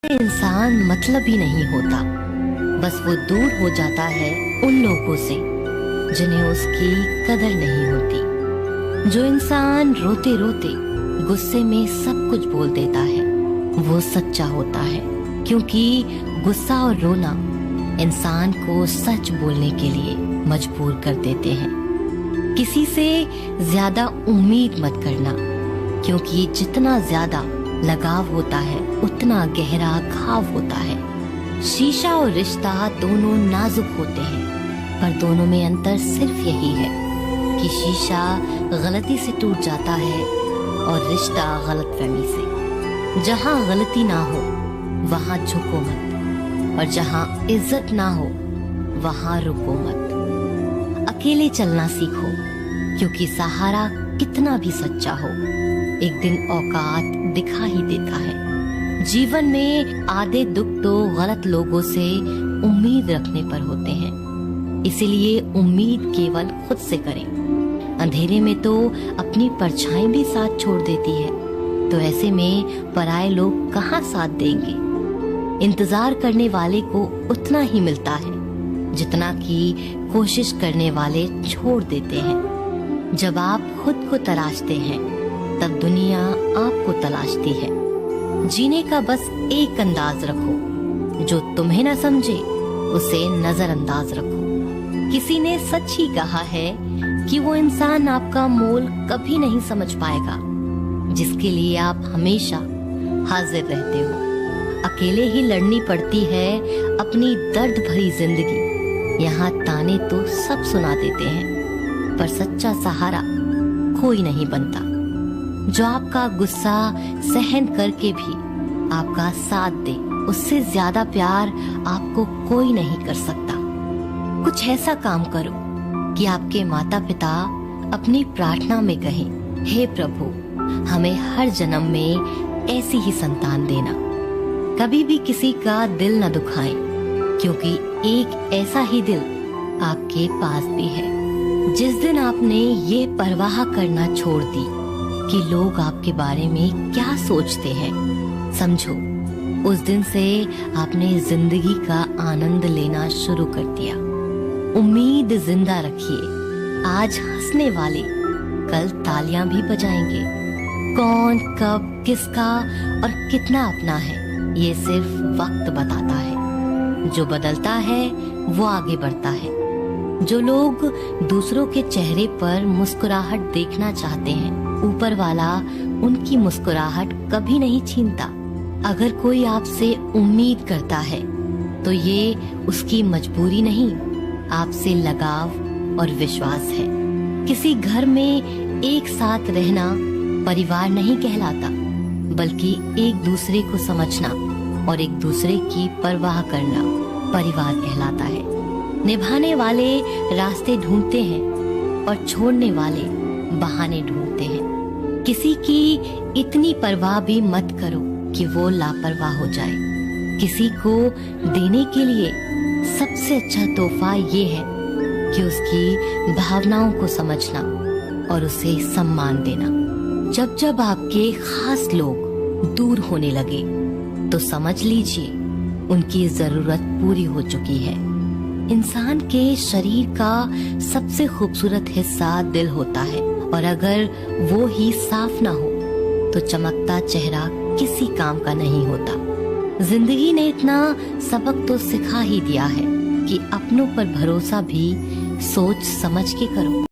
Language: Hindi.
इंसान मतलब ही नहीं होता, बस वो दूर हो जाता है उन लोगों से जिन्हें उसकी कदर नहीं होती। जो इंसान रोते रोते गुस्से में सब कुछ बोल देता है वो सच्चा होता है, क्योंकि गुस्सा और रोना इंसान को सच बोलने के लिए मजबूर कर देते हैं। किसी से ज्यादा उम्मीद मत करना, क्योंकि जितना ज्यादा लगाव होता है उतना गहरा घाव होता है। शीशा और रिश्ता दोनों नाजुक होते हैं, पर दोनों में अंतर सिर्फ यही है कि शीशा गलती से टूट जाता है और रिश्ता गलतफहमी से। जहाँ गलती ना हो वहाँ झुको मत, और जहाँ इज्जत ना हो वहाँ रुको मत। अकेले चलना सीखो, क्योंकि सहारा कितना भी सच्चा हो एक दिन औकात दिखा ही देता है। जीवन में आधे दुख तो गलत लोगों से उम्मीद रखने पर होते हैं, इसीलिए उम्मीद केवल खुद से करें। अंधेरे में तो अपनी परछाई भी साथ छोड़ देती है, तो ऐसे में पराये लोग कहाँ साथ देंगे। इंतजार करने वाले को उतना ही मिलता है जितना कि कोशिश करने वाले छोड़ देते हैं। जब आप खुद को तलाशते हैं तब दुनिया आपको तलाशती है। जीने का बस एक अंदाज रखो, जो तुम्हें न समझे उसे नजरअंदाज रखो। किसी ने सच ही कहा है कि वो इंसान आपका मोल कभी नहीं समझ पाएगा जिसके लिए आप हमेशा हाजिर रहते हो। अकेले ही लड़नी पड़ती है अपनी दर्द भरी जिंदगी। यहाँ ताने तो सब सुना देते हैं, पर सच्चा सहारा कोई नहीं बनता। जो आपका गुस्सा सहन करके भी आपका साथ दे, उससे ज्यादा प्यार आपको कोई नहीं कर सकता। कुछ ऐसा काम करो कि आपके माता पिता अपनी प्रार्थना में कहें, हे प्रभु हमें हर जन्म में ऐसी ही संतान देना। कभी भी किसी का दिल न दुखाएं, क्योंकि एक ऐसा ही दिल आपके पास भी है। जिस दिन आपने ये परवाह करना छोड़ दी कि लोग आपके बारे में क्या सोचते हैं, समझो उस दिन से आपने जिंदगी का आनंद लेना शुरू कर दिया। उम्मीद जिंदा रखिए, आज हंसने वाले कल तालियां भी बजाएंगे। कौन कब किसका और कितना अपना है ये सिर्फ वक्त बताता है। जो बदलता है वो आगे बढ़ता है। जो लोग दूसरों के चेहरे पर मुस्कुराहट देखना चाहते हैं, ऊपर वाला उनकी मुस्कुराहट कभी नहीं छीनता। अगर कोई आपसे उम्मीद करता है तो ये उसकी मजबूरी नहीं, आपसे लगाव और विश्वास है। किसी घर में एक साथ रहना परिवार नहीं कहलाता, बल्कि एक दूसरे को समझना और एक दूसरे की परवाह करना परिवार कहलाता है। निभाने वाले रास्ते ढूंढते हैं और छोड़ने वाले बहाने ढूंढते हैं। किसी की इतनी परवाह भी मत करो कि वो लापरवाह हो जाए। किसी को देने के लिए सबसे अच्छा तोहफा ये है कि उसकी भावनाओं को समझना और उसे सम्मान देना। जब जब आपके खास लोग दूर होने लगे तो समझ लीजिए उनकी जरूरत पूरी हो चुकी है। इंसान के शरीर का सबसे खूबसूरत हिस्सा दिल होता है, और अगर वो ही साफ ना हो तो चमकता चेहरा किसी काम का नहीं होता। जिंदगी ने इतना सबक तो सिखा ही दिया है कि अपनों पर भरोसा भी सोच समझ के करो।